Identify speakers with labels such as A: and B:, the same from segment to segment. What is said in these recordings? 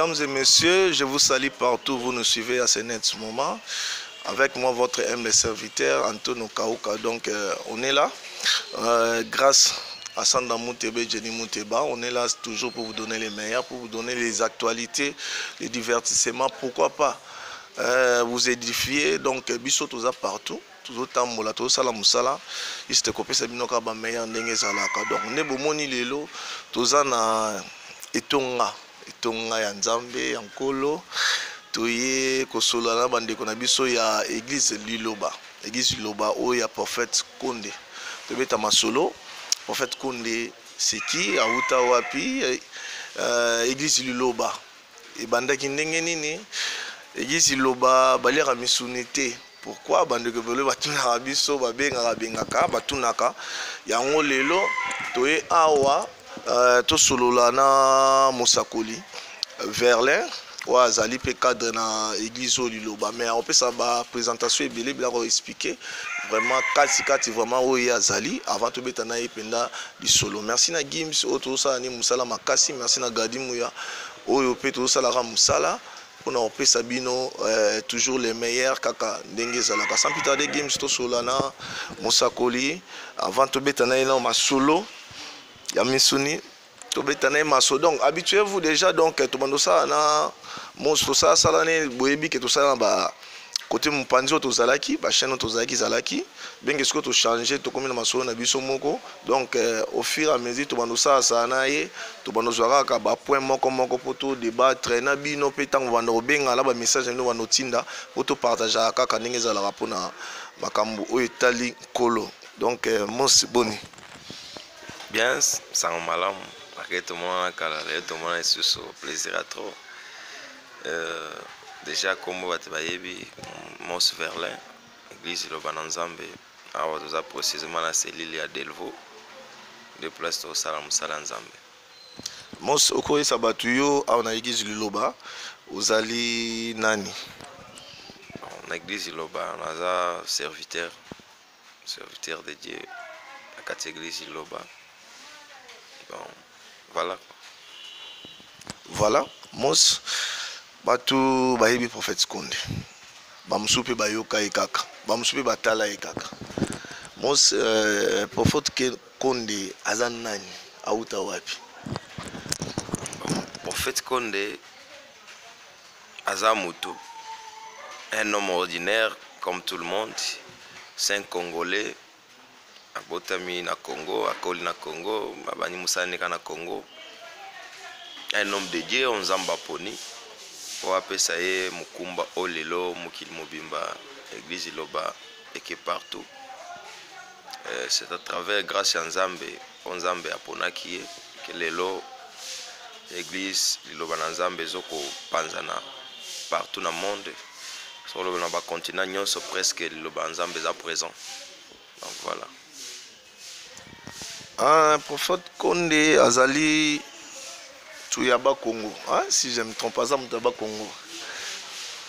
A: Mesdames et messieurs, je vous salue partout, vous nous suivez à ce net moment. Avec moi, votre humble serviteur, Antonio Kauka. Donc, on est là, grâce à Sanda Moutebe, Jenny Mouteba. On est là toujours pour vous donner les meilleurs, pour vous donner les actualités, les divertissements. Pourquoi pas vous édifier. Donc, biso toza partout. Toujours tambola, toujours sala musala. Il se copie sa binoka ba meilleur ndenge zalaka. Donc, ne bomoni lelo, toza na etonga ya Nzambe ya nkolo. Toye kosolo na bandeko na biso ya église Liloba. Église Liloba o ya prophète Konde. Tobeta masolo. Prophète Konde siki auta wapi église Liloba. E bandaki ndenge nini? Église Liloba balera misunité. Pourquoi bandeko velo batuna biso babenga bengaka batunaka yango lelo toye awa to solola na Mosakoli Verlin wa azali pe cadre na église Liloba mais on peut ça ba présentation ebele bila ko expliquer vraiment kati vraiment oyo azali avant to betana ependa di solo. Merci na Gims oto ça ni musala makasi, merci na Gadimuya oyo pe to sala ka musala pour nous opesa bino toujours les meilleurs kaka ndenge zalaka sans plus tarder. Gims to solo na Mosakoli avant to betana ina ma solo ya misuni to betana ma solo. Donc habituez-vous déjà donc to bando ça na monsto ça salane boyebi que to ça ba côté mupanzi to zalaki ba chaîne to zalaki bien que ce que to changer to comme na masolo na biso moko. Donc au fur et à mesure to bando ça na ye to bando zwaka ka ba point moko poto débattre na bino pe tango bando benga la ba message no bando tinda poto partager kaka ndenge zalaka pona makambo o etali kolo. Donc mos boni
B: bien sans malam parce que tout le monde a calé, tout le monde est sous plaisir à trop. Déjà comme vous avez Mos Verlin, église Liloba na Nzambe, awa toza précisément na cellule ya Delvaux, de place to sala musala Nzambe.
A: Mos okoyi sabatu yo awa na église Liloba, ozali nani?
B: Na église Liloba, on a serviteur de Dieu, à quatre église Liloba. Bon, voilà.
A: Voilà, Mos batu bayebi prophète Konde. Bamsupe bayoka ekaka. Bamsupe batala ekaka. Mos prophète Konde azan nani? Auta wapi?
B: Prophète Konde Azamuto, un homme ordinaire comme tout le monde, c'est un Congolais. Abotami na Congo, akoli na Congo, babani musanika na Congo. Un homme de Dieu, on zamba poni. Wapesa ye mukumba olelo mukili mobimba église Liloba et que partout. C'est à travers grâce à Nzambe, on Nzambe aponaki que lelo église Liloba na Nzambe zoko panzana partout dans le monde. Sur le continent nyonso presque Liloba na Nzambe est présent. Donc voilà.
A: Prophète Konde azali Tuyaba Congo, si je ne me trompe pas, ça Mutaba Congo.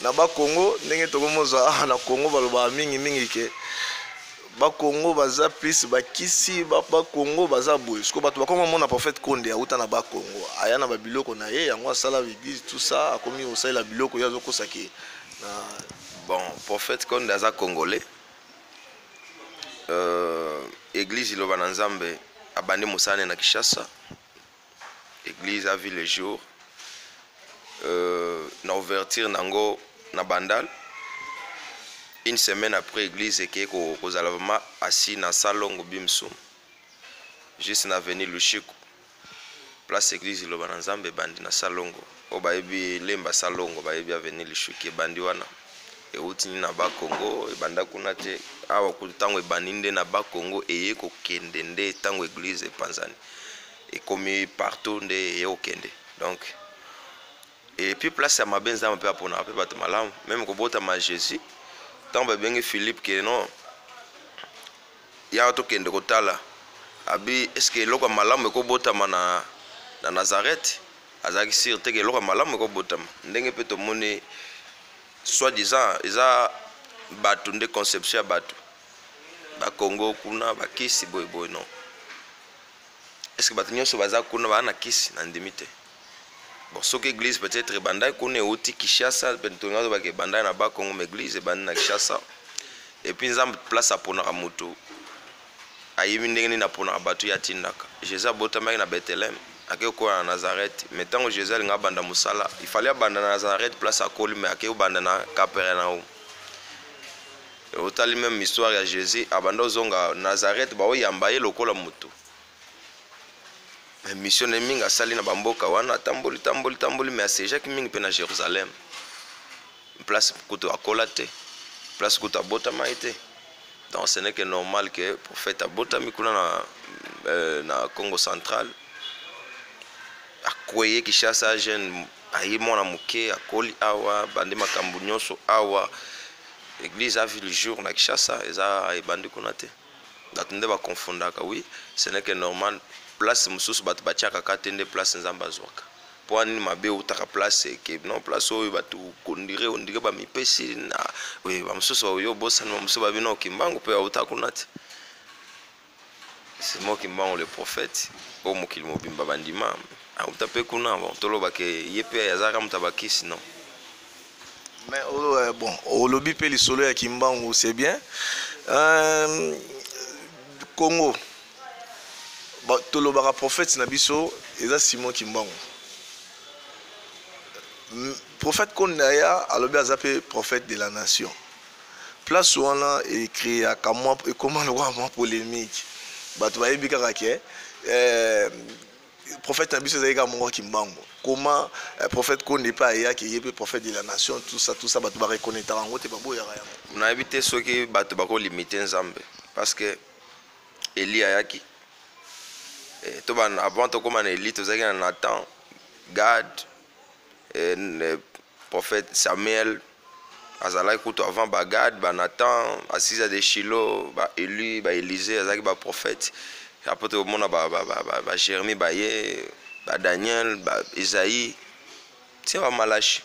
A: Naba Congo, ndenge tokomoza na Congo baloba mingi ke ba Congo baza plus ba kisi ba Congo baza boye. Parce que bato bakoma mona prophète Konde auta na ba Congo. Aya na ba biloko na ye yango asala église tout ça akomi osala biloko ya zoko saki.
B: Bon, prophète Konde aza congolais. Église Liloba na Nzambe abandi musane na Kinshasa. Église a vu le jour. Na ouverture nango na Bandal. Une semaine après église eke kozalama assis na salongo bimsum. Juste na avenue Lushiko. Place église Liloba na Nzambe bandi na salongo. O bayebi lemba salongo bayebi avenue Lushiko bandi wana. E utini na ba Congo e banda kuna te awa kutango e baninde na ba Congo eye ko kende nde tango église panzani. Et comme partout de Okende. Donc et puis place à ma benza un peu pour na peu battre malam même ko bota ma Jésus tant ba bengi Philippe que non ya to kende ko tala abi est-ce que loko malam ko bota na Nazareth azaki sur te que loko malam ko bota ndenge pe to moni soi-disant isa batu de conception ya batu ba Congo kuna ba kisi boy non. Est-ce que bato nyonso baza kuna bana kisi na ndimite? bon soki église peut-être ebandaki kuna euti Kinshasa tolinga tobaki ebandaki na bakongo ma église ebandi na Kinshasa et puis nzambe place aponaka moto ayebi ndenge nini aponaka bato ye atindaka. Jésus abotamaki na Bethléem ake kokola na Nazareth, mais ntango Jésus alinga abanda mosala il fallait abanda na Nazareth place akoli, mais ake obanda na Capernaum. Otali même histoire ya Jésus abanda ozonga Nazareth baoyamba ye lokola moto. Mission mingi asali na bamboka wana tamboli mais asejaki mingi mpe na Jérusalem, place kutu akola te, place kutu abotama te. Donc ce n'est que normal que prophète abotami kuna na Congo central akoye Kinshasa jeune ayi mwana moke akoli awa bandi makambo nyonso awa église a vu le jour na Kinshasa eza ebandi kuna te. Bato nde bakonfondaka. Oui, ce n'est que normal. Place mususu bato batiaka katende place nzamba zwaka po ani mabe utaka place ke non place oyo bato ondire ba mipesi na oui ba mususu oyo bosa na mususu ba bino kimbangu pe utaka kunati. C'est moi qui mbango le prophète au mokili mobimba bandima utape kuna bon toloba ke yepe yazaka mutabakisi non.
A: Mais bon au lobby pe lisolo ya kimbangu c'est bien. Congo tolobaka prophète na biso eza Simon Kimbangu. Prophète Kondaya alobi aza pe prophète de la nation. Place wana écrit à comment et comment le roi polémique. Bato bayebi kaka ke prophète na biso ezalika mongo Kimbangu. Comment prophète Konde pa ya ki yepe prophète de la nation, tout ça bato ba reconnaître yango te babo ya yango.
B: Na habité soki bato bako limiter nzambe parce que Eli ayaki avant de commencer à élite, vous avez Nathan, Gad, prophète Samuel, Azala écoute avant Gad, Nathan, Assisa de Shiloh, Élie, Élisée, Azaki prophète. Après au monde Jérémie, Daniel, Isaïe, c'est pas Malachi.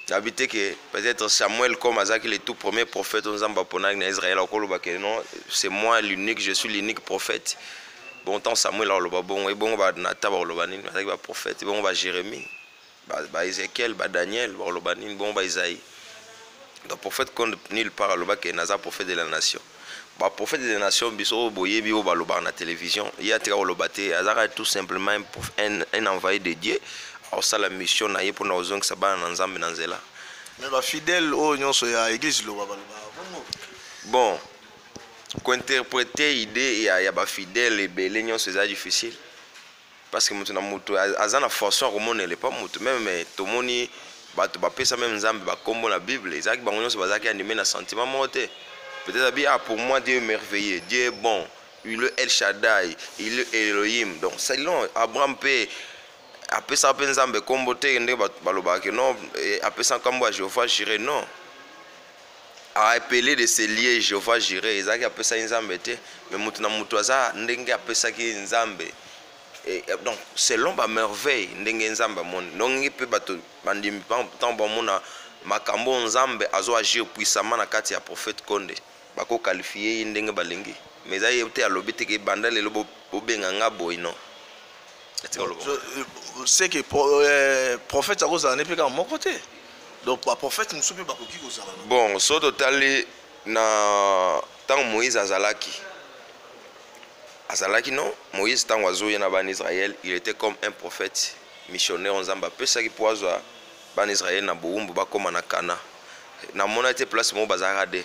B: D'habiter que peut-être Samuel comme Azaki le tout premier prophète on zamba ponak na Israël non, c'est moi l'unique, je suis l'unique prophète. Bon temps Samuel aloba bon et bon ba Nathan ba aloba nini ba prophète bon ba Jérémie ba Ézéchiel ba Daniel ba aloba nini bon ba Isaïe. Donc prophète qu'on nulle part aloba que naza prophète de la nation. Ba prophète de la nation biso boye bi ba aloba na télévision il y a tika aloba te azaka tout simplement un envoyé de Dieu au sala mission na ye pour na ozong sabana na nzambe na nzela.
A: Mais ba fidèle o nyonso ya église lo ba
B: bon interpréter l'idée ya ba fidèle et belé nyonso c'est difficile parce que mutu na mutu azana façon remonner le pas mutu même tomoni bato ba pesa même nzambe ba kombo na Bible ezaki bango nyonso bazaki animé na sentiment moté peut-être bien pour moi Dieu est merveilleux, Dieu est bon, il est El Shaddai, il est Elohim. Donc c'est long Abraham peut après ça pe nzambe kombo te ndé baloba que non après ça kombo Jéhovah Jireh non. A appelé de se lier Jéhovah Jireh ezaki apesa nzambe te mais mutu na mutu aza ndenge apesa ki nzambe et donc selon ba merveille ndenge nzambe mon donc pe bato bandimi tant ba mona makambo nzambe azo agir puissamment na kati ya prophète Konde bako qualifier ndenge balengi mais ça yete alobi te ke banda lelo bobenga nga boy non.
A: Je sais que prophète akoza ne pe ka mon côté. Donc ba prophète musu pe bakoki kozala.
B: Bon so totali na tant Moïse azalaki non Moïse tant wazo na ban Israël il était comme un prophète missionnaire en Zamba pesa ki poazwa ban Israël na boumbu bakoma na Kana na mona était place mo bazara de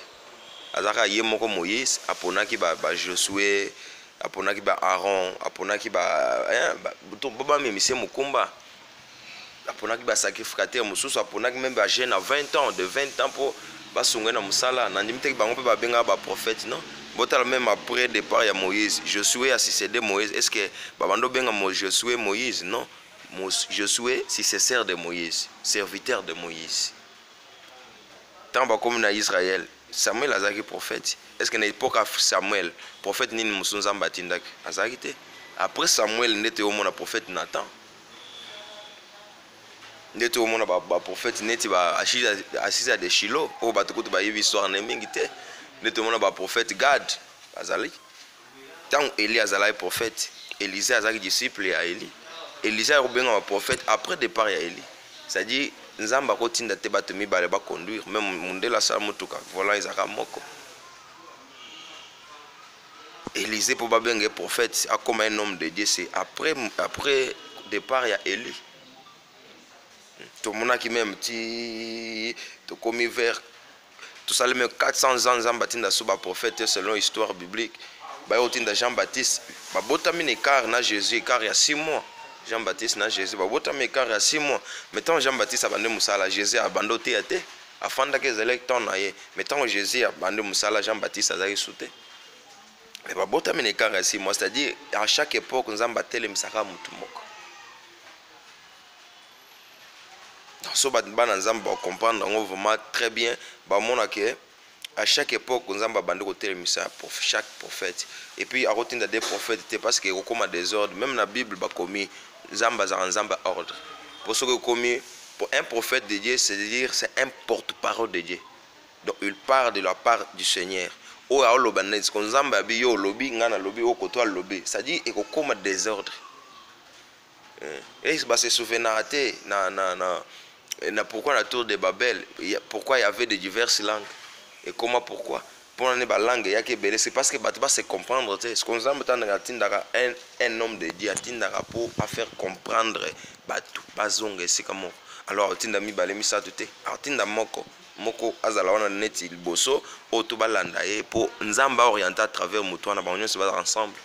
B: azaka ye moko Moïse aponaki ba Josué aponaki ba Aaron aponaki ba memise mukumba aponaki ba sacrificateur mususu aponaki même ba jeune à 20 ans de 20 ans pour basungwe na musala na ndimite bango pe ba benga ba prophète non botal même après départ ya Moïse Josué a succédé Moïse est-ce que babando benga Josué Moïse non Josué successeur de Moïse serviteur de Moïse tant ba comme na Israël Samuel azaki prophète est-ce que na époque Samuel prophète nini musunza mbatindaki azaki te après Samuel ndete au mona prophète Nathan ndete au mona ba prophète neti ba Assisa de Shiloh o batukutu ba yebi histoire na mingi te ndete au mona ba prophète Gad azali tant Élie azalaki prophète Élisée azaki disciple ya Élie Élisée a rebenga un prophète après départ ya Élie. C'est-à-dire nzamba kotinda te bato mibale ba conduire même mundela sa mutuka voilà ezaka moko. Élisée pour babenga prophète a comme un homme de Dieu c'est après départ ya Élie. Tout le monde qui même ti to commis vers tout ça même 400 ans nzamba tinda suba prophète selon histoire biblique. Ba otinda Jean-Baptiste ba botami écart na Jésus car il y a 6 mois. Jean-Baptiste na Jésus ba botami écart il y a 6 mois. Mettons Jean-Baptiste abandonné musala Jésus abandonné té afanda que électeurs na ye. Mettons Jésus abandonné musala Jean-Baptiste azali souté. Mais ba botami écart il y a 6 mois, c'est-à-dire à chaque époque nzamba tele misaka mutu moko. So bana nzamba comprendre vraiment très bien ba mona que à chaque époque nzamba bande ko telemisa pour chaque prophète et puis à rotinda des prophètes parce que comme des ordres même dans la Bible ba commis nzamba za nzamba ordre pour ce que commis pour un prophète de Dieu c'est-à-dire c'est un porte-parole de Dieu donc il part de la part du Seigneur o a lo banez ko nzamba bi yo lobi ngana lobi o ko to lobi c'est-à-dire et ko comme des ordres et bah c'est souvenir na pourquoi la tour de Babel pourquoi il y avait de diverses langues et comment pourquoi pour la langue ya ke c'est parce que batba se comprendre ce qu'on zamba tandaka tindaka un homme de Dieu tindaka pour faire comprendre batu bazonga c'est comment alors tinda mi balemi ça tout tinda moko azala wana neti liboso oto balanda ye pour nzamba orienter à travers mutwana ba nyonso ba ensemble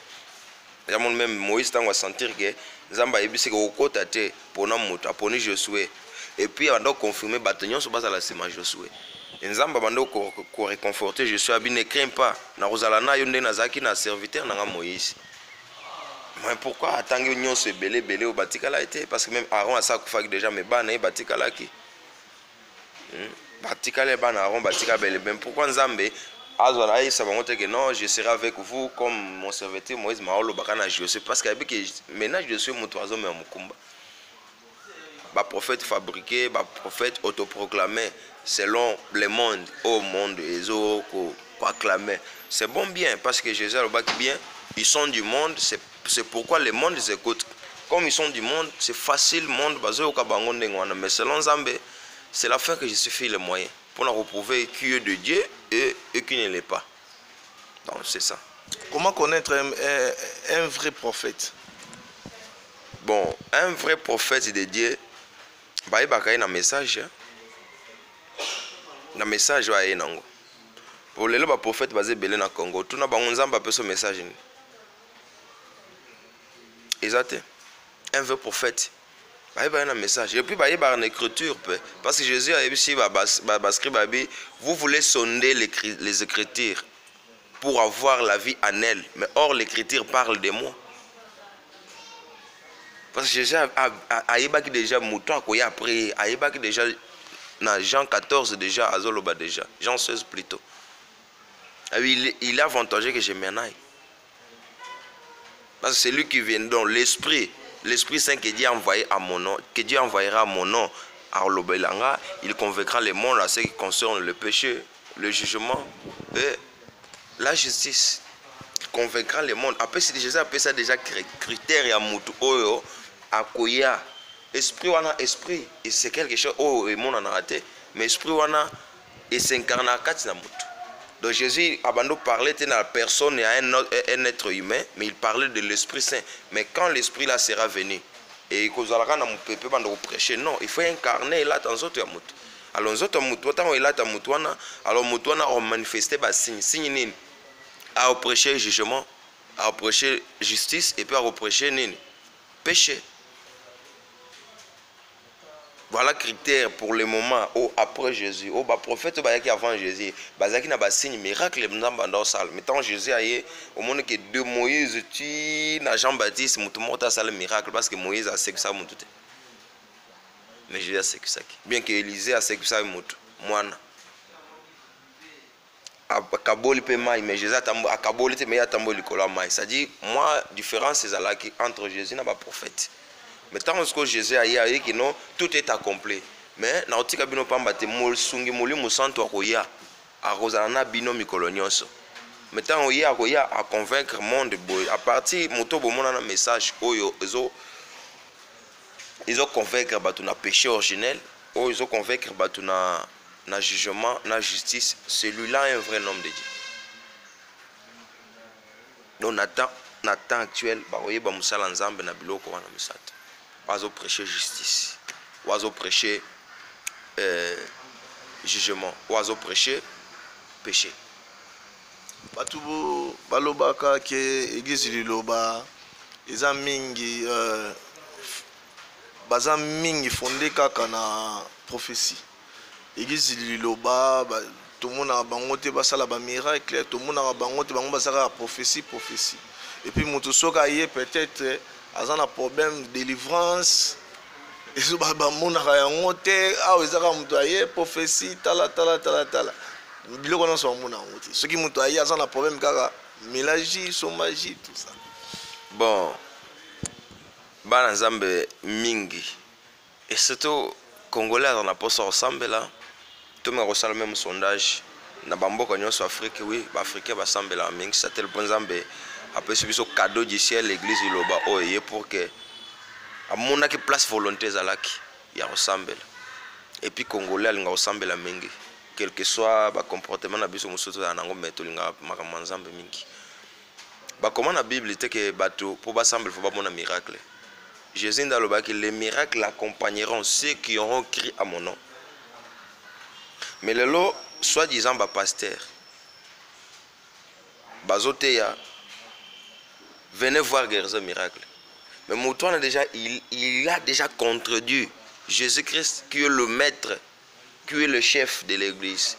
B: ya mon même Moïse tango sentir que nzamba yebisi ko kota te pona mutu aponi Josué et puis on doit confirmer bataillon sur base à la semaine Josué. Nzamba bando ko réconforter Josué abi ne crains pas na rozalana yo nde nazaki na serviteur na Moïse. Mais pourquoi attendre union se belé au batikala été parce que même Aaron a ça kufa déjà mais bana batikala ki. Batikala bana Aaron batikala belé même pourquoi Nzambe azwana isa bangote que non je serai avec vous comme mon serviteur Moïse maolo bakana Josué parce que maintenant je suis mon oiseau mais mukumba. Bah prophète fabriqué, bah prophète autoproclamé selon le monde, au monde, ils ont proclamé. C'est bon bien parce que Jésus a dit bien, ils sont du monde, c'est pourquoi le monde les écoute. Comme ils sont du monde, c'est facile monde, mais selon Zambé, c'est la fin que je suis fait le moyen pour nous retrouver qui est de Dieu et qui ne l'est pas. Donc c'est ça.
A: Comment connaître un vrai prophète?
B: Bon, un vrai prophète de Dieu. Bah il y a un message na message wa yenango pour lelo ba prophète basé belé na Congo tuna ba nzamba pe ce message ni exact un vrai prophète bah il y a un message et puis bah il y a une écriture parce que Jésus a ici vous voulez sonder les écritures pour avoir la vie en elle mais or l'écriture parle de moi. Parce que Jésus a déjà mouton a après a déjà dans Jean 14 déjà azoloba déjà Jean 16 plutôt. Il est avantageux que je m'en aille. Parce que c'est lui qui vient donc l'esprit saint que Dieu a envoyé à mon nom, que Dieu envoyera à mon nom à Lobelanga, il convaincra le monde à ce qui concerne le péché, le jugement et la justice. Il convaincra le monde. Après si Jésus appelle ça déjà critère ya mutu oyo akoya esprit wana esprit et c'est quelque chose oh et mon en a raté mais esprit wana et s'incarne à quatre na mutu. Donc Jésus abandonne parler de la personne et à un être humain mais il parlait de l'Esprit Saint. Mais quand l'esprit là sera venu et kozalaka na mupepe bando prêcher non il faut incarner là dans autre mutu. Alors nous autres mutu tant il là ta mutu wana alors mutu wana on manifester ba signe nini à reprocher jugement à reprocher justice et puis à reprocher nini péché. Voilà critère pour le moment au après Jésus au bas prophète qui avant Jésus bazaki na ba signe miracle dans salle mettons Jésus aye au monde que de Moïse tu na Jean-Baptiste mutu mota salle miracle parce que Moïse a sécu ça mutu mais Jésus a sécu ça bien que Élisée a sécu ça mutu mwana akaboli pe mai mais Jésus a kaboli te mais atamboli kola mai ça dit moi différence c'est là qui entre Jésus na ba prophète. Mais tant que Jésus a dit que non, tout est accompli. Mais na otika bino pamba te molsungi moli musanto akoya a rozana bino mikolonioso. Mais tant oya akoya a convaincre monde boy à partir moto bomona na message oyo ezo ils ont convaincre bato na péché originel, ou ils ont convaincre bato na jugement, na justice. Celui-là est un vrai homme de Dieu. Donc na temps actuel, ba voyez ba musala nzambe na biloko wana misato. Oazo prêcher justice, oazo prêcher jugement, oazo prêcher péché.
A: Batu balobaka ke église liloba eza mingi baza mingi fondé kaka na prophétie. Église liloba tomona bango te basala ba miracle, tomona bango te bango basala prophétie. Et puis mutu soka ye peut-être azana problème de délivrance. Ezo ba mona yango te awo ezaka mutu aye prophétie tala. Biloko na so mona yango te. Soki mutu aye azana problème kaka mélange somagie tout ça.
B: Bon, bana nzambe mingi et surtout congolais on a pas ensemble là. Tout le monde a le même sondage. Na bamboka nyonso Afrique, oui, ba africain ba sambela mingi, ça tel point nzambe après ce cadeau du ciel l'église iloba oye pour que a mona ki place volonté zalaki ya ressemble. Et puis congolais alinga ressemble mingi. Quel que soit ba comportement na biso musutu na ngo meto linga makambo nzambe mingi. Ba comment na Bible te que bato pour ba semble faut pas mona miracle. Jésus dans le bas que les miracles accompagneront ceux qui auront crié à mon nom. Mais le lot, soi-disant, pasteur, Bazoteya, venez voir guérison miracle. Mais Mouton il a déjà contredit Jésus-Christ qui est le maître, qui est le chef de l'église,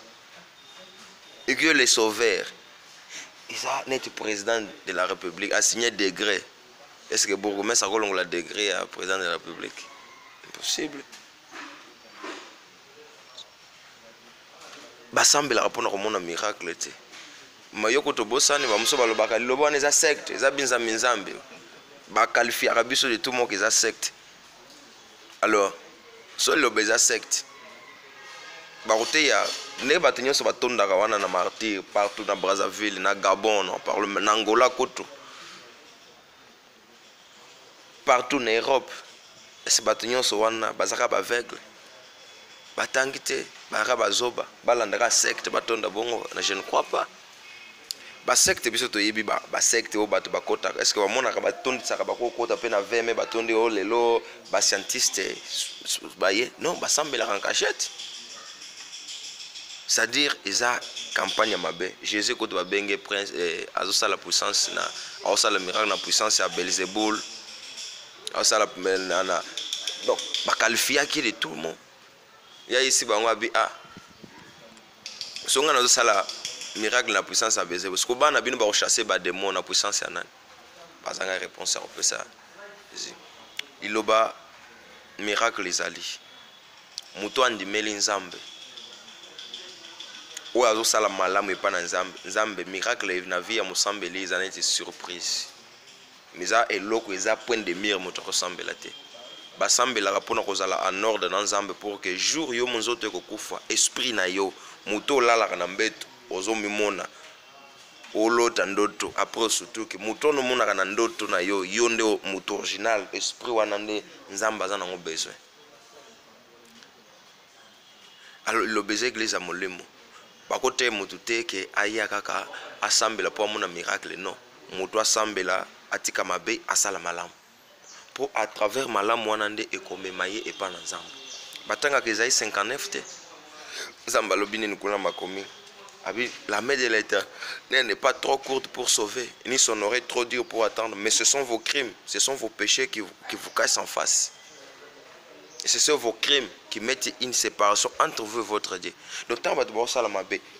B: et qui est le sauveur. Il a été président de la République, a signé degré. Est-ce que Bourgmestre a la degré à président de la République? Impossible. Basambe la répondre au miracle te mayoko to bosani ba muso balobaka lilobo wana eza secte eza binza minzambe ba qualifier biso de tout monde que eza secte. Alors so lilobo eza secte ba roteya ne batenyo so batondaka wana na martyr partout na Brazzaville na Gabon on parle na Angola koto partout na Europe est batenyo so wana bazaka ba aveugle batangite bara bazoba balandaka secte batonda bongo na je ne crois pas ba secte biso to yebi ba secte o bato bakota est-ce que ba mona ka batondisaka bakokota pe na veme batondi o lelo ba scientiste baye non basambela en cachette, c'est-à-dire isa campagne mabe Jésus ko to ba benge prince azosa la puissance na azosa la miracle na puissance ya Belzéboul azosa la na donc ba qualifier qui de tout le monde. Il y a ici bango abi ah songa nazo sala miracle na puissance à Belzéboul parce que bana bino ba chasser ba démon na puissance ya nani bazanga réponse on peut ça iloba miracle ezali muto andimeli nzambe o azo sala malamu epa na nzambe miracle na vie ya mosambeli ezana eti surprise miza eloko eza point de mire moto ko sambela te basambelaka mpona kozala en ordre na nzambe pour que jour yo monzoto ekokufa esprit na yo moto olalaka na mbeto ozomimona olota ndoto après surtout que moto onomonaka na ndoto na yo yo nde moto original esprit wana nde nzambe aza nango besoin. Alors lobeza église ya molemo bakote moto te ke aya kaka asambela po amona miracle non moto asambela atika mabe asala malamu pour à travers malamu wana nde ekomemaye epa na nzambe batanga Isaïe 59 te nzambe alobi nini kuna makomi abi la main de l'Éternel n'est pas trop courte pour sauver ni son oreille trop dure pour attendre, mais ce sont vos crimes, ce sont vos péchés qui vous cassent en face. Et ce sont vos crimes qui mettent une séparation entre vous et votre Dieu. Donc tant que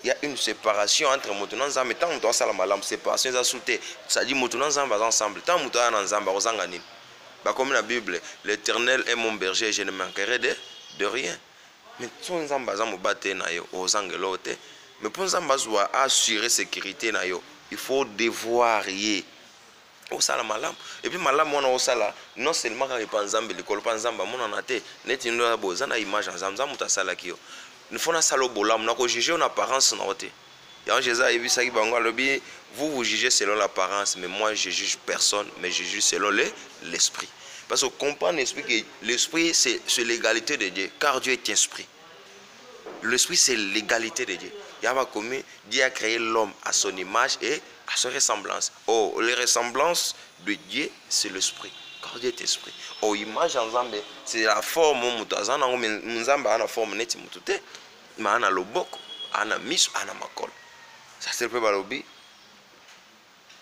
B: il y a une séparation entre Moutouna Nzambe et tant que la séparation est assoutée, ça dit Moutouna Nzambe ensemble, tant que Moutouna Nzambe ensemble. Comme la Bible, l'Éternel est mon berger et je ne manquerai de rien. Mais si on mais pour assurer sécurité, il faut devoir y osala malam. Et puis malam on osala non seulement quand il pense Nzambe l'école pas Nzambe mon en até net une bozana image Nzambe mutasala kio. Il faut na salo bolam na ko juger en apparence na oté. Ya Jésus a vu ça qui bango lobi vous jugez selon l'apparence mais moi je juge personne mais je juge selon l'esprit. Parce qu'on comprend l'esprit que l'esprit, c'est l'égalité de Dieu, car Dieu est esprit. L'esprit, c'est l'égalité de Dieu. Dieu a créé l'homme à son image et à sa ressemblance. Oh, les ressemblances de Dieu, c'est l'esprit. Car Dieu est esprit. Oh, image ensemble, c'est la forme où nous avons la forme nette, mais on a le boko, on a mis, on a ma colle. Ça c'est le peu balobi.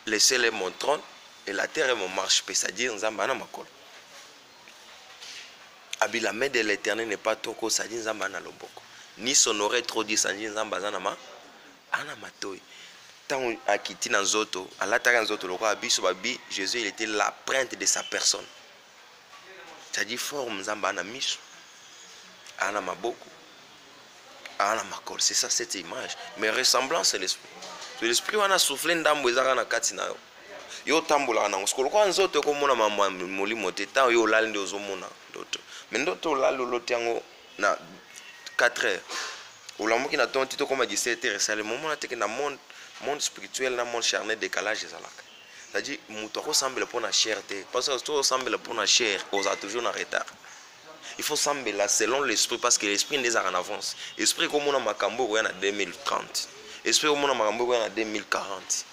B: Laissez-les mon trône et la terre est mon marche. C'est-à-dire, nous avons ma colle. La main de l'Éternel n'est pas trop court, c'est-à-dire, nous avons le boko. Ni son oreille trop dit, c'est-à-dire, nous avons ma toy. Tant à quitter dans zoto, à l'attaque dans zoto, le roi Abisso Babi, Jésus il était la plainte de sa personne. C'est-à-dire forme zambana miso, ana maboko, ana makol. C'est ça cette image. Mais ressemblance c'est l'esprit. L'esprit on a soufflé ndambo ezaka na kati na yo. Yo tambola na ngosiko kwa nzoto ko mona mama molimo teta yo lali ndio zomona ndoto. Mais ndoto lali lotiango na 4 heures. Olamuki na ton tito comme 17 heures, c'est le moment là que na monde spirituel na monde charnel décalage ezalaka. C'est-à-dire muto ressemble pour la chair parce que tout ressemble pour la chair, on a toujours en retard. Il faut sembler là selon l'esprit parce que l'esprit n'est pas en avance. L'esprit comme on a makambo en 2030. L'esprit comme on a makambo en 2040.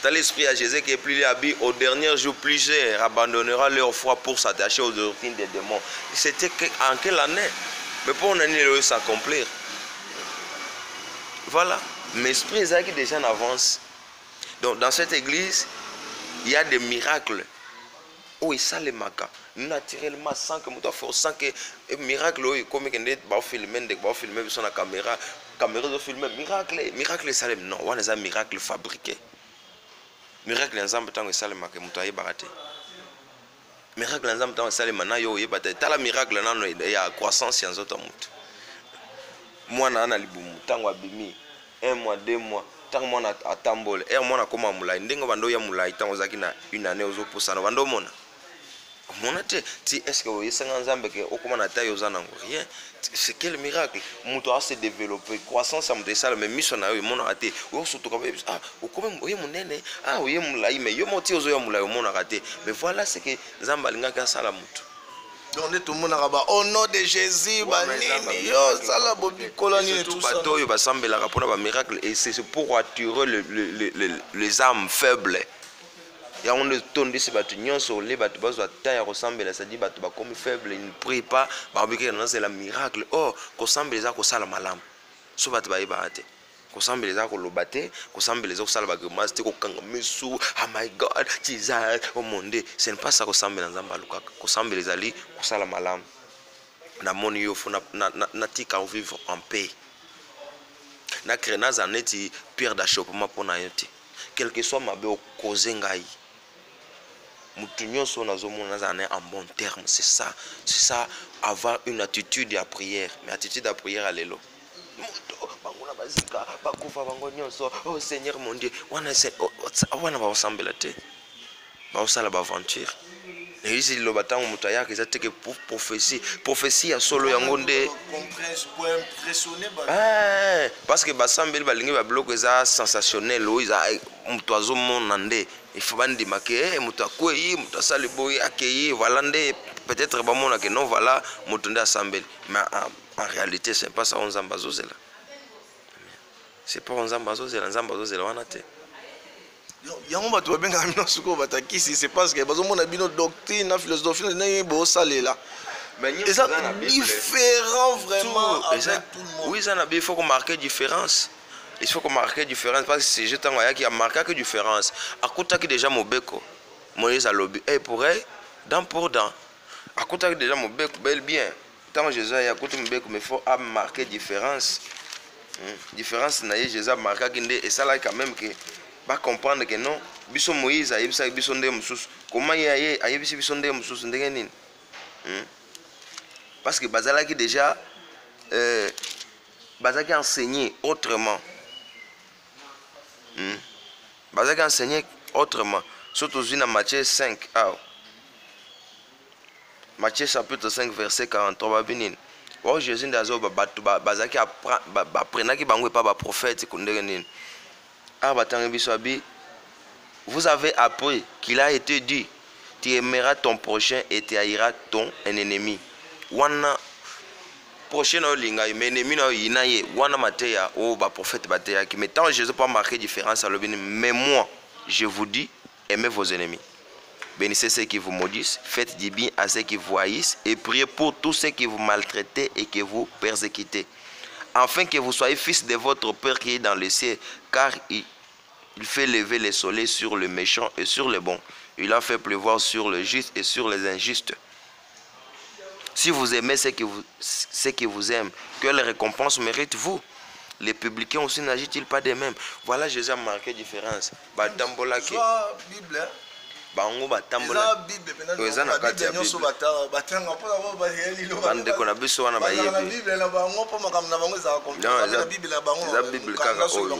B: Dans l'esprit à Jésus qui est plus habillé au dernier jour, plusieurs abandonnera leur foi pour s'attacher aux doctrines des démons. C'était en quelle année? Mais pour une année, il s'accomplir. Voilà. Mais l'esprit est qui déjà en avance. Donc dans cette église, il y a des miracles. Oh, et ça les maca. Naturellement, sans que moi sans que miracle, comme que net ba filmer, sur la caméra de filmer miracle ça non, on a un miracle fabriqué. Miracle ensemble tant que ça les maca muto baraté. Miracle ensemble tant que ça les mana yo yebata. Tala miracle nan il y a croissance en autres muto. Moi na libumu tango abimi 1 mois 2 mois tant moi na atambole et moi na koma mulai ndenge bando ya mulai tango zaki na une année ozo posana bando mona monate ti est-ce que vous savez ensemble que okoma na taille aux anango rien c'est quel miracle muto a se développer croissance am de ça mais mission na yo mona raté o surtout comme ah okoma oye munene ah oye mulai mais yo moti ozo ya mulai mona raté mais voilà c'est que nzamba lingaka sala muto.
A: Donc tout le monde a au nom de Jésus,
B: et c'est pour attirer les âmes faibles. Il y a un ton de ces bâtons sur les bâtons taille ressemble à ça dit bâtons comme faible, ils ne prient pas, c'est le miracle. Oh, ressemble les actes au salam malam. So bâtons baïbate. Ressemble les actes au lobaté, ressemble les actes au salam bagmas, te kokanga mesu. Oh my God, Jesus, oh mon Dieu, ce n'est pas ça ressemble dans Zamba Luka. Ressemble les ali au salam malam. Na moni yo fo na tika vivre en paix. Na créna zaneti pierre d'achoppement pour na yote. Quel que soit ma be au causer ngai. Mutunyo so na zomona zane en bon terme, c'est ça avoir une attitude à prière, mais attitude à prière à l'élo. Oh Seigneur mon Dieu, on va ensemble la tête. On va l'aventure. Et ici le bâtiment mutaya qui était que pour prophétie à solo yangonde.
A: Pour impressionner.
B: Parce que basambe balingi ba bloc ça sensationnel, ils a mutoazo monande. Il faut bandi maké mutakwe yi mutasali boy accueillir voilà peut-être ba mona que non voilà mutonde assemblée. Mais en réalité c'est pas ça on zambazo là. C'est pas on zambazo là on a té.
A: Yango bato benga mino suko batakisi c'est parce que bazo mona bino doctrine na philosophie na bo salela. Mais c'est différent vraiment avec tout le monde.
B: Oui, ça il faut qu'on marque différence. Il faut qu'on marque différence parce que c'est juste un gars qui a marqué que différence. À côté qui déjà mobeko. Moïse a lobby et pour elle dent pour dent. À côté déjà mobeko bel bien. Tant Jésus a côté mobeko mais faut marquer différence. Différence na Jésus a marqué et ça là quand même que pas comprendre que non biso Moïse a yebisa biso ndé mususu comment y a yebisa biso ndé mususu ndenge nini parce que bazala qui déjà bazala qui enseigné autrement bazala qui enseigné autrement surtout dans Matthieu 5 Matthieu chapitre 5 verset 43 babinine wa Jésus ndazo batu bazala qui apprendre qui bango pas ba prophète ndenge nini. Vous avez appris qu'il a été dit, tu aimeras ton prochain et tu haïras ton ennemi. Wana prochain na linga mais ennemi na ina ye wana mateya o ba prophète bateya qui mais tant Jésus pas marqué différence à l'obéni mais moi je vous dis aimez vos ennemis. Bénissez ceux qui vous maudissent, faites du bien à ceux qui vous haïssent et priez pour tous ceux qui vous maltraitent et qui vous persécutent. Afin que vous soyez fils de votre Père qui est dans le ciel, car il fait lever le soleil sur le méchant et sur le bon. Il a fait pleuvoir sur le juste et sur les injustes. Si vous aimez ceux qui vous aiment, quelle récompense mérite-vous? Les publicains aussi n'agissent-ils pas de même? Voilà, Jésus a marqué différence.
A: Bible.
B: Bango batambola eza na kati ya Bible bande kona biso wana bayebi Bible na bango po makambo na bango eza comprendre na Bible na bango eza Bible kaka oyo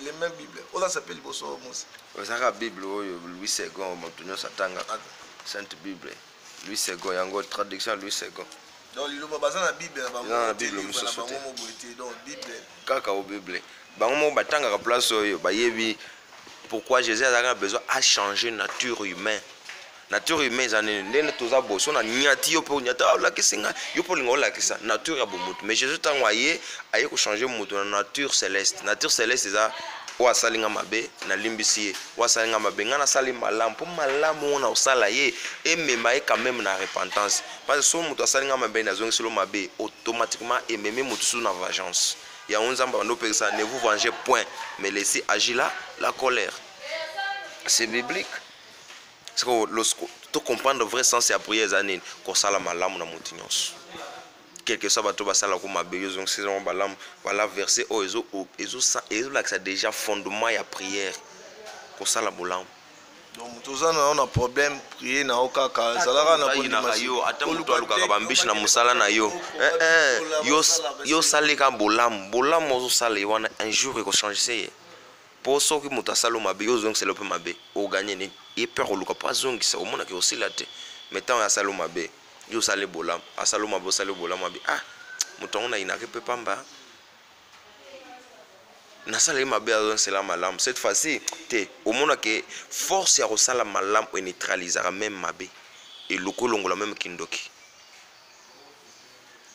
B: les mêmes Bible oza s'appelle boso mos eza Bible oyo Louis II moto nyonso atanga Sainte Bible Louis II yango traduction Louis II donc liloba baza na Bible na bango na Bible mosusu te donc Bible kaka o Bible bango mo batanga ka place oyo bayebi. Pourquoi Jésus a besoin de changer nature humaine. Nature humaine, c'est nature mais Jésus a envoyé à changer la nature céleste. Nature céleste, c'est ça. Wa salinga mabe na limbisi wa salinga mabe ngana sali malam pour malam on sala ye et même quand même na repentance parce que so muto salinga mabe na zongi solo mabe automatiquement et même muto sous na vengeance. Il y a 11 ans, ne vous vengez point, mais laissez agir la colère. C'est biblique. Parce que lorsque tu comprends le vrai sens, c'est à prier les années. Qu'on s'ala malam na montignos. Quel que soit bateau basala comme ma béuse, donc c'est un balam. Voilà verset oh ils là que c'est déjà fondement ya prière. Qu'on s'ala malam. Donc tous on a problème prier na okaka zalaka na kondimayo ata mutu alukaka bambishi na musala na yo yo salika bolam ozo sala wana un jour ko changer pour ça que mutu asalo mabe yo zongi c'est le peu mabe o gagner ni et peur oluka pas zongi ça au monde que aussi la te mettant ya salo mabe yo sale bolam asalo mabe sale bolam mabe ah mutu on a ina ke pe pamba. Cette fois-ci, au monde que force à resala malam et neutralisera même mabé et le colongo la même kindoki.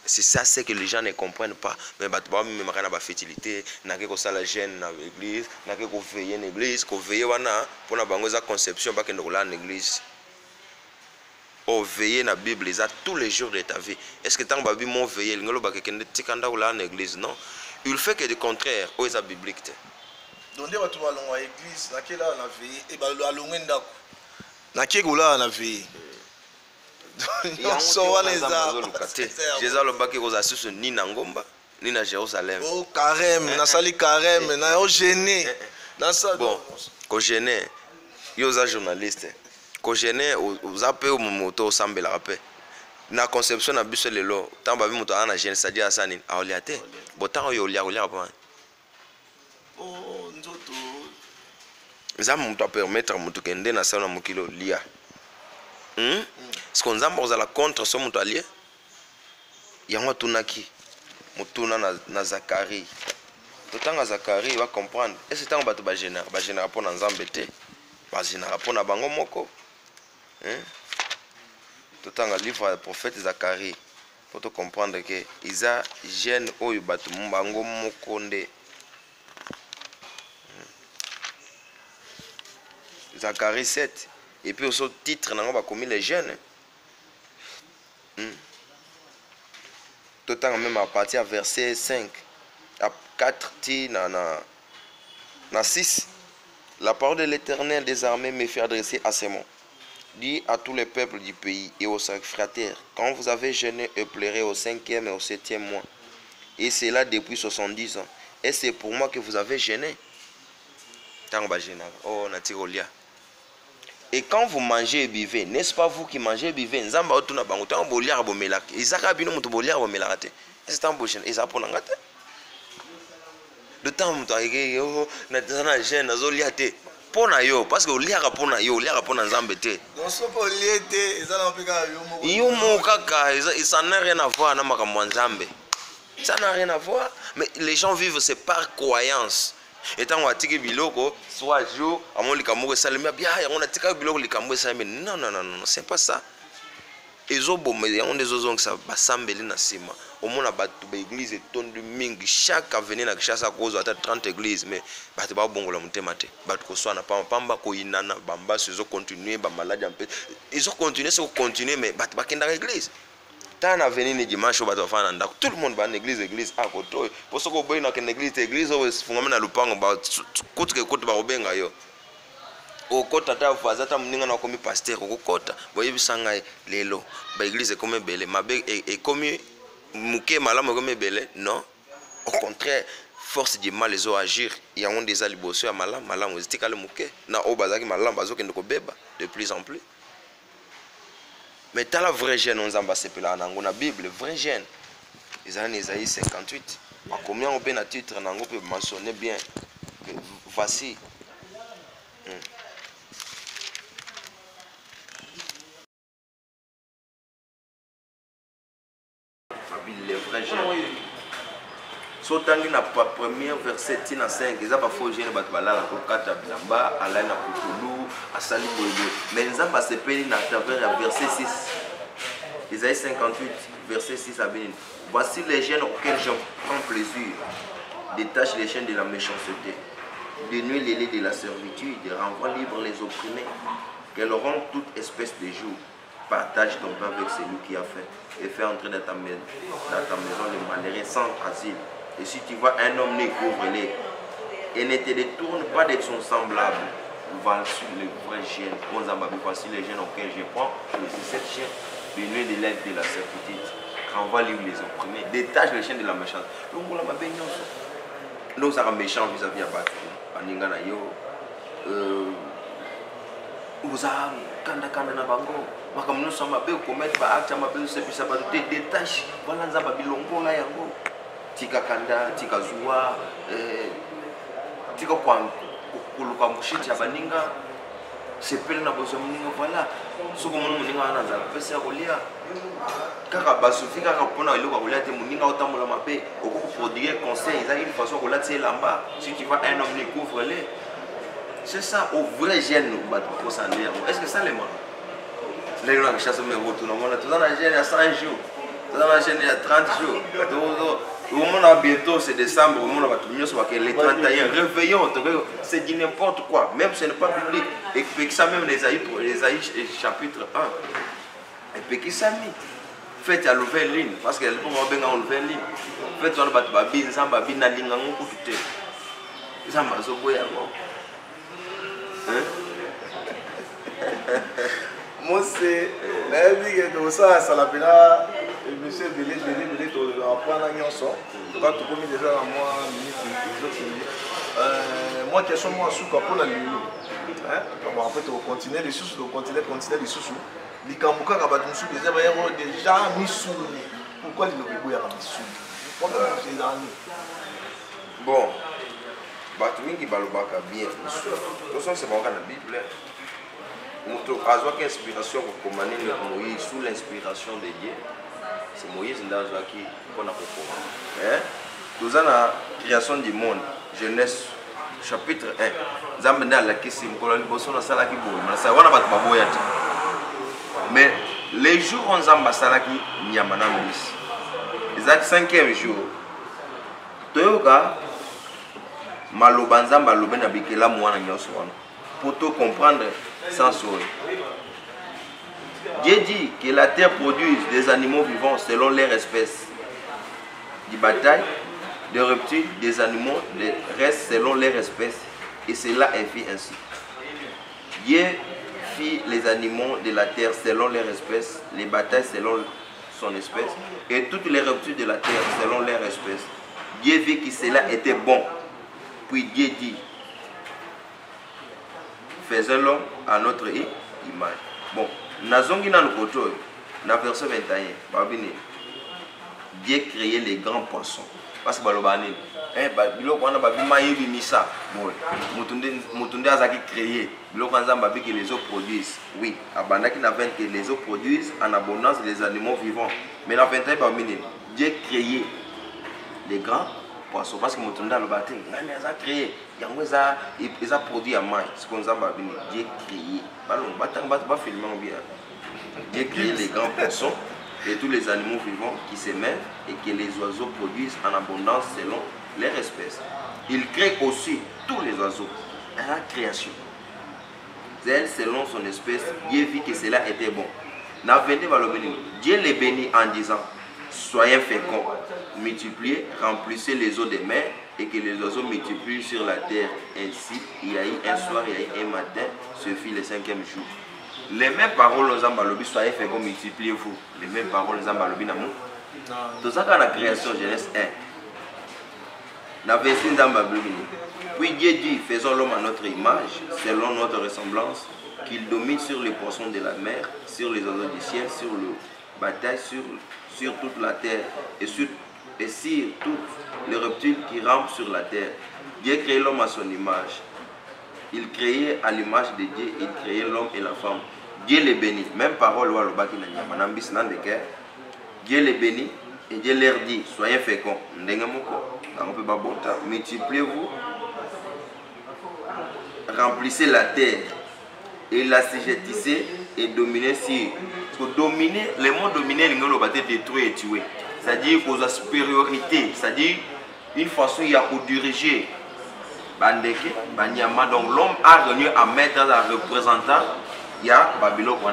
B: C'est ça ce que les gens ne comprennent pas. Mais batba même marana ba fertilité, na ke ko sala jeune na l'église, na ke ko veiller na l'église, ko veiller wana pour na bango za conception ba ke ndola na église. Oh veiller na Bible les a tous les jours de ta vie. Est-ce que tant babi mon veiller ngolo ba ke kende tikanda ou na église non? Il fait que du contraire, où est biblique. Donc, tu vas à l'église, tu vas à la vie, et tu vas à l'ongenda. Tu vas à la vie. Jésus a le bac aux assus ni na Ngomba, ni na Jérusalem. Oh, carême, na sali carême, na yo gêné. Bon, ko gêné, yo za journaliste. Ko gêné, aux appels au moto semble la paix. Na conception na biso lelo tant babi muto ana jeune c'est-à-dire asani aoliate botan yo lia pas oh nzoto za muto permettre muto kende na sala mukilo lia ce qu'on zamba za la contre so muto allié yango tunaki mutuna na Zacharie totanga Zacharie va comprendre et c'est tant bato ba général pour na nzambe te ba général pour na bango moko tout le livre du prophète Zacharie pour te comprendre que Isa jeune oyo batu mbango mokonde Zacharie 7 et puis aussi titre n'a pas commis les jeunes tout le même à partir à verset 5 à 4 na 6 la parole de l'Éternel des armées me fait adresser à ces mots. Dis à tous les peuples du pays et aux sacrificateurs, quand vous avez jeûné et pleuré au 5e et au 7e mois, et c'est là depuis 70 ans, et c'est pour moi que vous avez jeûné. Et quand vous mangez et buvez, n'est-ce pas vous qui mangez et buvez? De temps pona yo parce que oliaka pona yo oliaka pona nzambe te donc soko liete ezala mpeka yo mo kaka ça n'a rien à voir na makambo nzambe ça n'a rien à voir mais les gens vivent c'est par croyance Et tant atiki biloko soit jour amon likambo esalemi bien yango natika biloko likambo esalemi non non non non c'est pas ça. Ezoboma yango ndezozongisa basambeli na sima omona bato ba église etondu mingi chaque avenue na Kinshasa kozo ata 30 églises mais bato ba bongola mutema te bato ko swana pamba ko inana bamba sezo continuer ba malade en fait ils ont continué c'est continuer mais bato ba kenda église tant na avenue ni dimanche bato fa na ndako tout le monde ba na église a koto pour ce ko boy na kenda église o fungama na lupango ba kutuke kutu ba obenga yo okota ta vaza ta muninga na komi pasteur okota boyebisa ngai lelo ba église comme belle mabe et comme muke malamu comme belle non au contraire force du mal les agir il y a on des aliboso ya malamu zitika le muke na obazaki malamu bazokende ko beba de plus en plus mais ta la vraie jeune on zamba sepela na ngona bible vraie jeune les années Isaïe 58 à combien on peut na titre na ngo peut mentionner bien voici les vrais jeunes. Sotangi na premier verset tina 5 ils a pas faux jeune bat balala ko kata bilamba ala na kutulu asali boyo mais nzamba sepeli na travers verset 6 Isaïe 58 verset 6 à bien voici les jeunes auxquels je prends plaisir détache les chaînes de la méchanceté dénuent les lits de la servitude renvoie libre les opprimés qu'elles rendent toute espèce de jour. Partage ton pain avec celui qui a faim et fais entrer dans ta maison les malheureux sans asile. Et si tu vois un homme né, couvre-les et ne te détourne pas de son semblable. Voici les vrais jeunes. Voici les jeunes auxquels je prends. Je suis cette chienne. Bénuée de l'aide de la certitude. Renvoie libre les opprimés. Détache les chiens de la méchante. Nous sommes méchants vis-à-vis de Batou. Aningana yo. Uzam kanda na bango makamuno sama be commettre ba acte ma be se bisa ba te détache voilà nzamba bilongola yango tika kanda tika zuwa tika kwa kuluka mushiti abaninga sepele na bozo muninga voilà soko muno muninga ana nzala pesa kolia kaka basufika ka pona iloko kolia te muninga otambola mabe okoko produire conseil ils a une façon kolia te lamba si tu vois un homme ne couvre-les. C'est ça, au vrai jeune, est-ce que ça les mains? Les gens qui chassent mes retours, tout dans la jeune à 100 jours, tout dans la jeune à 30 jours. Au moment à bientôt, c'est décembre, au moment où les 31, réveillons, c'est dit n'importe quoi, même ce n'est pas public. Et puis ça même les Isaïe chapitre 1. Et puis qui s'est mis? Faites à l'ouvert ligne, parce qu'elle peut m'en bien en ouvert ligne. Faites à l'ouvert ligne, ça va bien aller dans mon côté. Ça m'a sauvé à moi.
A: Moi c'est la vie que ça la pena monsieur Belé to apprendre nyonso quand tu connais déjà moi moi question moi souka pour la lulu hein en fait on continue les sous continuer les sous likambuka ka batu sous déjà mis sous pourquoi il veut boya mis sous
B: bon batu mingi balobaka bien ça c'est pas dans la Bible moto azwa inspiration pour commander Moïse sous l'inspiration de Dieu c'est Moïse ndazwa qui pona kokoma nous avons la création du monde Genèse chapitre 1 nzambe nda la kisi mkola liboso na sala ki boye na sa wana batu baboya te mais les jours on nzambe sala ki nyama na mbisi ezaki 5e jour toyoka maloba nzambe alobe na bikela mwana nyonso wana pour tout comprendre sans sourire. Dieu dit que la terre produise des animaux vivants selon leur espèce, des batailles, des reptiles, des animaux, des restes selon leur espèce, et cela est fait ainsi. Dieu fit les animaux de la terre selon leur espèce, les batailles selon son espèce, et toutes les reptiles de la terre selon leur espèce. Dieu vit que cela était bon. Puis Dieu dit, faisons l'homme à notre image. Bon, nazongi na lokoto na verset 21, Dieu créait les grands poissons. Parce que balobani, biloko wana babima yebi misa. Bon, mutunde azaki créé. Biloko nzamba bi que les eaux produisent. Oui, abandaki na 20 que les eaux produisent en abondance les animaux vivants. Mais na 21 babini, Dieu créait les grands poissons parce que mutunde alobati, nani aza créé. yango eza produit à main ce qu'on a babini Dieu créé balon batang ba filmer bien Dieu créé les grands poissons et tous les animaux vivants qui s'émènent et que les oiseaux produisent en abondance selon leur espèce. Il crée aussi tous les oiseaux à la création. Selon son espèce, Dieu vit que cela était bon. Dieu les bénit en disant, soyez féconds, multipliez, remplissez les eaux des mers et que les oiseaux multiplient sur la terre. Ainsi, il y a eu un soir, il y a eu un matin, ce fut le 5e jour. Les mêmes paroles aux ambalobi, soyez féconds, multipliez-vous. Les mêmes paroles aux ambalobi, namou. Tout ça dans la création, Genèse 1. La version d'ambalobi. Puis Dieu dit, faisons l'homme à notre image, selon notre ressemblance, qu'il domine sur les poissons de la mer, sur les oiseaux du ciel, sur le bataille, sur toute la terre et sur tous les reptiles qui rampent sur la terre. Dieu créait l'homme à son image. Il créait à l'image de Dieu, il créait l'homme et la femme. Dieu les bénit. Même parole, Dieu les bénit et Dieu leur dit, soyez féconds. Multipliez-vous, remplissez la terre et l'assujettissez et dominez sur. Parce que dominer, le mot dominer, il va détruire et tuer. C'est-à-dire qu'on a supériorité, c'est-à-dire une façon il y a pour diriger. Donc l'homme a venu à mettre dans un représentant, il y a Babylone qui est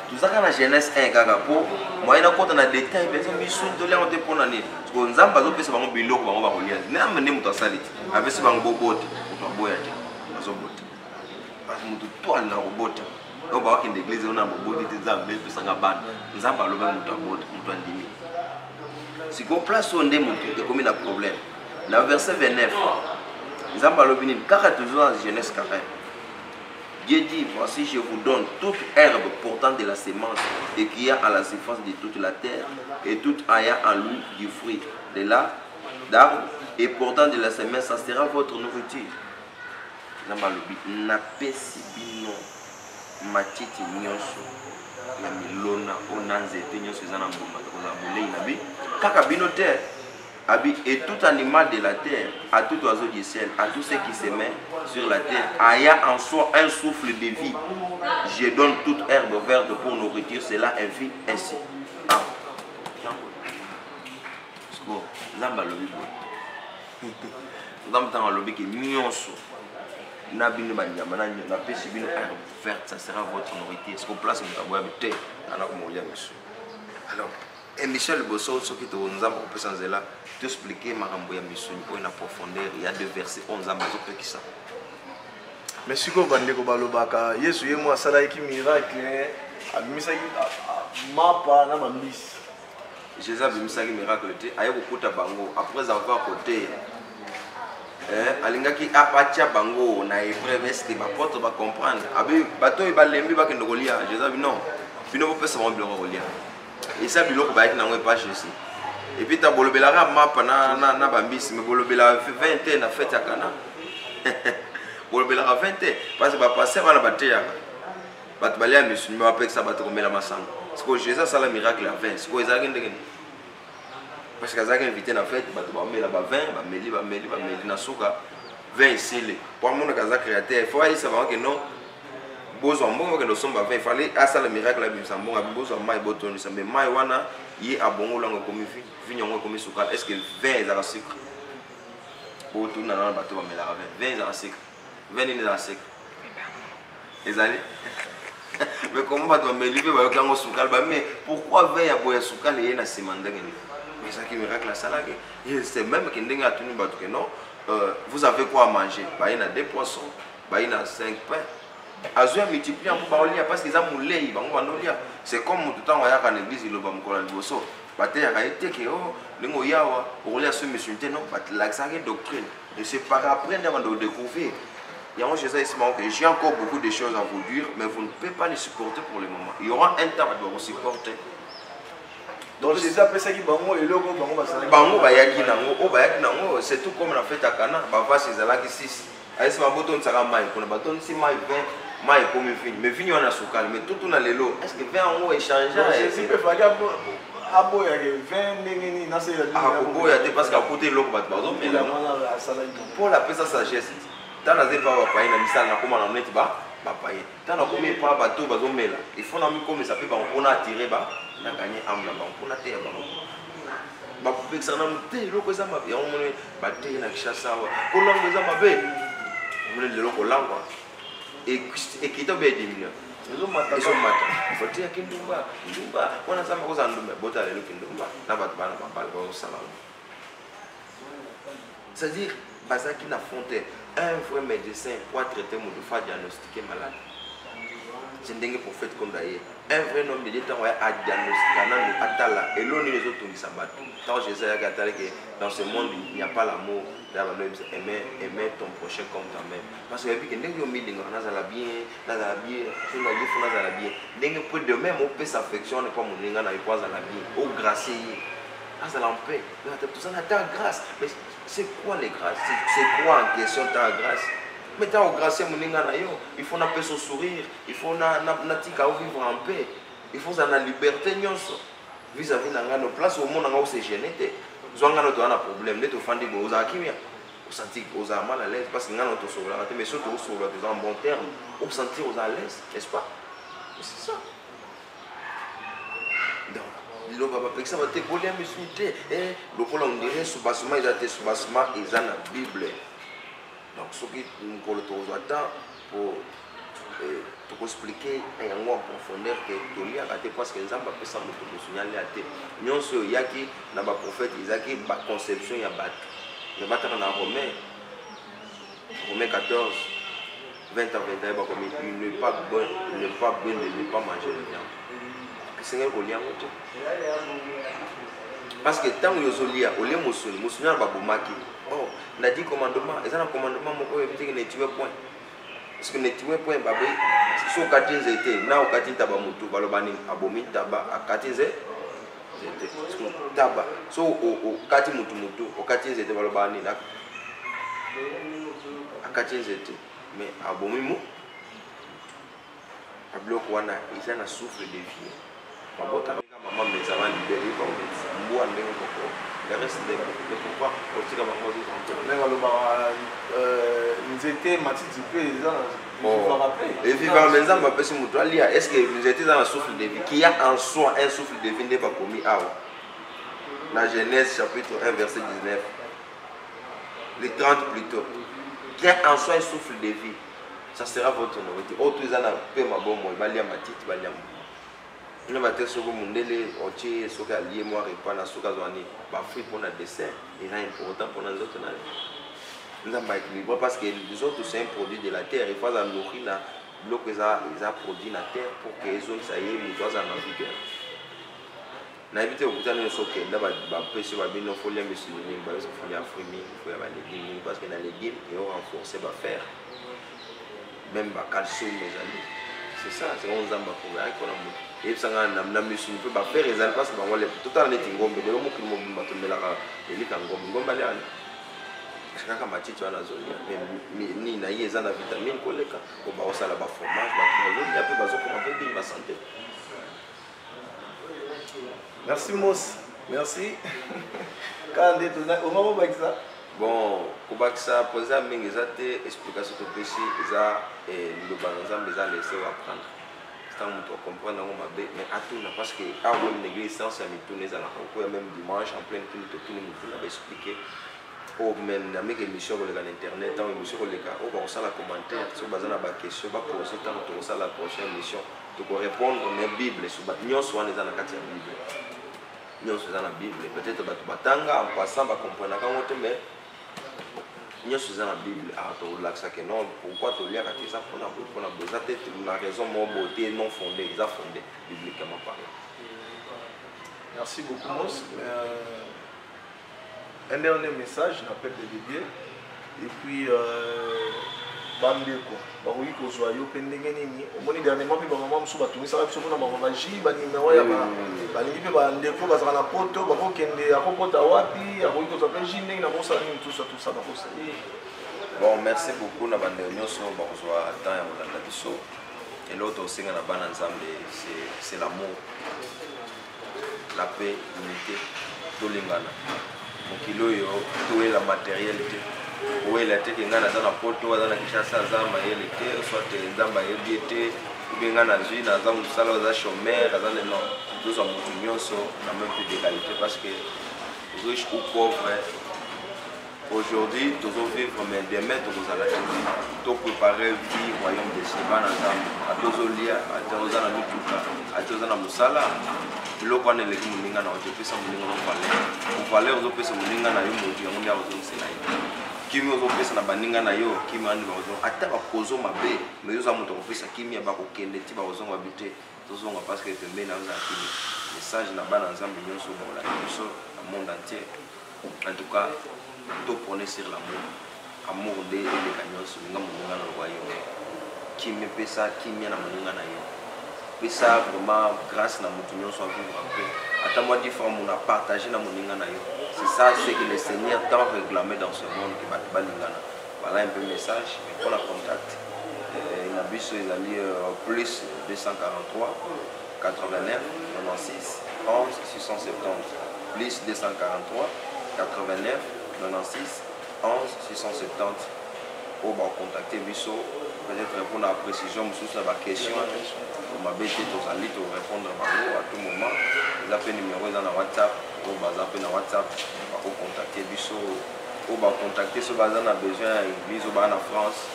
B: tout ça dans la Genèse 1, pour moi, il y a un détail, mais il y a un détail pour l'année. Parce que nous avons besoin de bilo qui va relire. Nous avons besoin de salit. Avec ce robot, on va boire. Parce que nous tous les robots. On va voir qu'une église on a un robot qui est en train de s'en abattre. Nous avons besoin de robot, nous avons diminué. Si on place on est comme un problème. Dans le verset 29, nous avons besoin de 40 toujours dans Genèse 40. Dieu dit, voici je vous donne toute herbe portant de la semence et qui a à la surface de toute la terre et toute ayant en lui du fruit de l'arbre et portant de la semence, ça sera votre nourriture. Et tout animal de la terre, à tout oiseau du ciel, à tout ce qui se met sur la terre, ayant en soi un souffle de vie, je donne toute herbe verte pour nourriture, cela ainsi. Ainsi. Ah. Ça sera votre nourriture. Est-ce qu'on place alors, et Michel Bosso, ce qui nous a proposé là, t'expliquer Maramboya Mission pour une profondeur. Il y a 2 versets, 11 ans, qui ça.
A: Mais si vous avez dit que Yesu est moi, ça a été miracle. Mapa na mambisi.
B: Jésus a vu ça miracle. Aïe beaucoup de bango. Après avoir côté, alingaki apatia bango na épreuve est-ce que ma porte va comprendre. Abi bateau il va lembi va kendo kolia. Jésus a dit non. Fino vous peut se rendre kolia. Et ça biloko ba être na page ici. Et puis ta bolobelaka mapa na bambisi mais bolobela 20 na fête à Cana. Bolobelaka 20 parce que ba passer va na bateya. Bat balia monsieur me appelle ça bateau comme la masanga. Parce que Jésus ça la miracle à 20. Ce que ezaki ndenge. Parce que ezaki invité na fête bateau ba mela ba 20 ba meli na suka 20 ici. Pour mon kaza créateur, il faut aller savoir que non bozo mbongo que nous sommes ba 20 il fallait à ça le miracle la bimsa mbongo bozo mai botoni ça mais mai wana yi abongo lango comme vignongo comme suka est-ce que 20 za la sucre boto na na bateau ba mela 20 za la sucre 20 ni za la sucre ezali. Mais comment va me lever avec sucre mais pourquoi 20 ya boya sucre les na simandenge mais ça qui miracle la salade et c'est même que ndenge atuni bato que non vous avez quoi à manger ba ina 2 poissons ba ina 5 pains azoya multiplier pour parler parce qu'ils ont moulé bango bandolia c'est comme tout temps on y a quand l'église il va me coller bosso baté ya été que oh lengo yawa pour aller à ce monsieur non bat la doctrine et c'est par après de découvrir. Il y a un Jésus ici que j'ai encore beaucoup de choses à vous dire, mais vous ne pouvez pas les supporter pour le moment. Il y aura un temps où vous supporter.
A: Donc Jésus a fait ça qui bango et le bango va s'arrêter.
B: Bango va yaki nango, c'est tout comme on a fait à Cana. Bava c'est zalaki 6. Aïe ma boton sera maï. Pour le bâton si maï 20, maï comme une fille. Mais fini on a soukal, mais tout on a les lots. Est-ce que 20 euros échangé?
A: Jésus peut faire aboya ke 20 ndenge nini nasela
B: akoboya te parce que akote eloko bato bazomela paul apesa sagesse ntango aza epa bapaye na misala nakóma na neti bapaye ntango nakomi epa bato bazomela ifo na mikomisa mpe bango mpona atire nakanye ame na bango mpona teya bango bapekisaka nanu te eloko eza mabe yango moni bateye na kishasa awa kolango eza mabe omoni lelo kolangwa ekita obe ediminio ezomata foteyaki ndumba wana nzambe akozala ndumba bota lelo kindumba na bato bana babala bazosala c'est-à-dire bazalaki na fontaine un vrai médecin pour traiter moto fa diagnostiquer malade c'est ndenge prophète comme d'ailleurs un vrai homme de Dieu tant à diagnostiquer nanu atala eloni les autres tongisa bato tant Jésus a gâté que dans ce monde il n'y a pas l'amour aimer ton prochain comme toi-même parce que depuis que ndenge yo milinga nazala bien so na lifu nazala bien ndenge peut de même on peut s'affection ne pas moninga na ikoza la bien au gracier azala en paix tout ça na ta grâce mais c'est quoi les grâces c'est quoi en question ta grâce mais tant au gracier moninga na yo il faut na paix au sourire il faut na tika vivre en paix il faut ça na liberté nyonso vis-à-vis na ngano place au monde nga se gêner te zwanga no to ana problème ne to fandi bo za kimia au sentir aux mal à l'aise parce que ngano to sola mais surtout au sola to en bon terme au sentir aux à l'aise n'est-ce pas c'est ça donc lo baba pekisa ba te bolia misité lokola on dirait subasuma ezate subasuma ezana bible donc ce qui nous colle tous attend pour expliquer en profondeur que Toli a raté parce que nous avons pas ça nous signaler à terre nous sommes yaki na ba prophète Isaac ba conception ya bat ya bat na Romain 14 20 à 21 ba comme il n'est pas bon de ne pas manger de viande que Seigneur Goliath parce que tant que Yozolia olé mosuni ba bomaki oh on a dit commandement et ça un commandement moko éviter que ne tuer point parce que ne tuer point babé so katinze été na okatinta ba mutu balobani abomi taba akatinze été taba so o kati mutu okatinze été balobani na akatinze été mais abomi mu abloko wana isa na souffle de vie mabota maman mais ça va libérer par moi ndenge koko le reste de pourquoi aussi comme on dit
A: mais nous étions matiti peu
B: et vivant maintenant ma personne mutuelle lia est-ce que nous étions dans un souffle de vie qui a en soi un souffle de vie n'est pas commis à la Genèse chapitre 1 verset 19 les 30 plutôt qui a en soi un souffle de vie ça sera votre nourriture autres ils en a peu ma bon moi balia matiti balia il va te sogo mundele ochi soka lié moi repas na soka zoni ba fruit pour na dessert il est important pour nous autres nous avons équilibré parce que les autres c'est un produit de la terre il faut la nourrir na bloc ils a produit la terre pour que les autres ça y est ils doivent en vigueur na éviter au bout de soka là ba pêcher ba bien faut les monsieur ni ba se faut ya fruits il faut ya ba légumes parce que dans les légumes ils ont renforcé ba fer même ba calcium mes amis c'est ça c'est on zamba pour avec on a et ça na monsieur peut ba faire les parce que ba wale tout en est ngombe de mo kimo ba to melaka elika ngombe ale kaka matiti wana zolia ni na yeza na vitamine koleka ko ba osala ba fromage ba zolia pe ba zokoma pe ba santé.
A: Merci Mos, merci. Quand on est au moment où ça
B: bon ko bakisa poser mingi zate explication to péché za le banzam les a laissé apprendre c'est un mot comprendre on m'a mais à tout parce que à même l'église sans ça me tourner ça la même dimanche en pleine tout le monde va expliquer au même avec émission sur l'internet tant émission sur les cas on va la commentaire sur bazana ba question ba poser tant to ça la prochaine émission to répondre mais bible sur ba nyonso wana za na kati ya bible nyonso za na bible peut-être ba batanga en passant ba comprendre quand on te met nyonso za na bible a to relaxa que non pourquoi to lire kati ça pour na besoin tête la raison mon beauté non fondée ils a fondé bibliquement parlant.
A: Merci beaucoup Mos. Un dernier message, n'appelle de Dieu. Et puis, Bandeko, Baroui Kozoyo, Pendengeni, au moins dernièrement, puis maman me souba tout ça, puis sur ma magie, numéro ya Bandeko, Bandeko, Bazana Poto, Bako Kende, Akopota Wapi, Aroui Kozoyo, Jindeng, Namosa, tout ça,
B: bon, merci beaucoup, Nabandeo, Nyoso, Bakozoa, Atan, Yamolanda Biso. et l'autre aussi na bana nzambe c'est l'amour, la paix, l'unité, tolingana mokilo yo to la matérialité oui la teke ngana za na poto za na kishasa za mayele te soit nzamba yebi te ubenga na zui na za musala za chômeur za le non tous en mutunyoso na même plus d'égalité parce que riche ou pauvre aujourd'hui tous vivre mais demain tous à la vie tout préparer vie royaume de Seba na nzamba atozolia atoza na mituka atoza na musala biloko wana eleki moninga na ozopesa moninga no valeur ozopesa moninga na yo motu yango nde akozongisela ye kimi ozopesa na baninga na yo kimi wana bakozonga ata bakozo mabe mais oza moto akopesa kimi bakokende ti bakozonga babi te tozonga parce que pembeni na oza kimi message na bana nzambe nyonso bakolaki biso na monde entier en tout cas to prôner sur l'amour amour nde eleka nyonso linga moninga na royaume kimi pesa kimi na moninga na yo pesa vraiment grâce na motu nyonso a vivre en paix ata moi différent mon a partagé na moninga na yo c'est ça ce que le Seigneur t'a réclamé dans ce monde qui va balingana voilà un peu message mais pour la contact il a biso ils allaient plus 243 89 96 11 670 plus 243 89 96 11 670 pour contacter biso peut-être répondre à la précision sous la question on m'a bêté aux alliés pour répondre à tout moment ils appellent numéro dans la WhatsApp ou bah appellent dans WhatsApp pour contacter biso ou bah contacter ce bazar a besoin église ou bah en France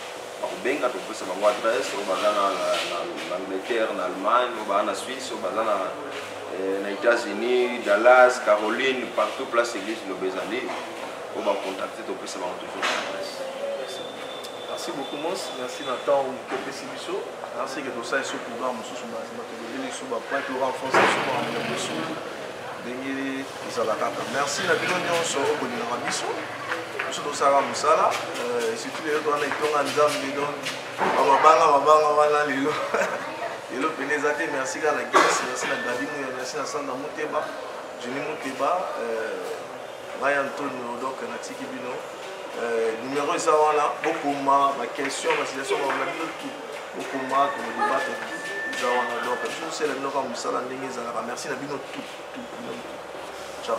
B: ou bien quand on peut savoir adresse ou bazar en Angleterre en Allemagne ou bah en Suisse ou bazar aux États-Unis Dallas Caroline partout place église le Bézali ou bah contacter on peut savoir toujours l'adresse.
A: Merci beaucoup, Mons. Merci Nathan pour le Bisso. Merci que tout ça est sur le programme. Nous sommes en France, merci la bilan sur le Bisso. Nous sommes tous à Moussala. Et surtout les autres, on est en Nzambe. On va et le pénézate, merci à la guerre, merci à Gabi, merci à Sanda Mouteba, Johnny Mouteba, Ryan Antonio, donc Natiki Bino. Numéro est ça là, beaucoup de questions, ma situation, on a tout, beaucoup de débat, donc je sais le nom comme ça, merci à Bino tout. Ciao.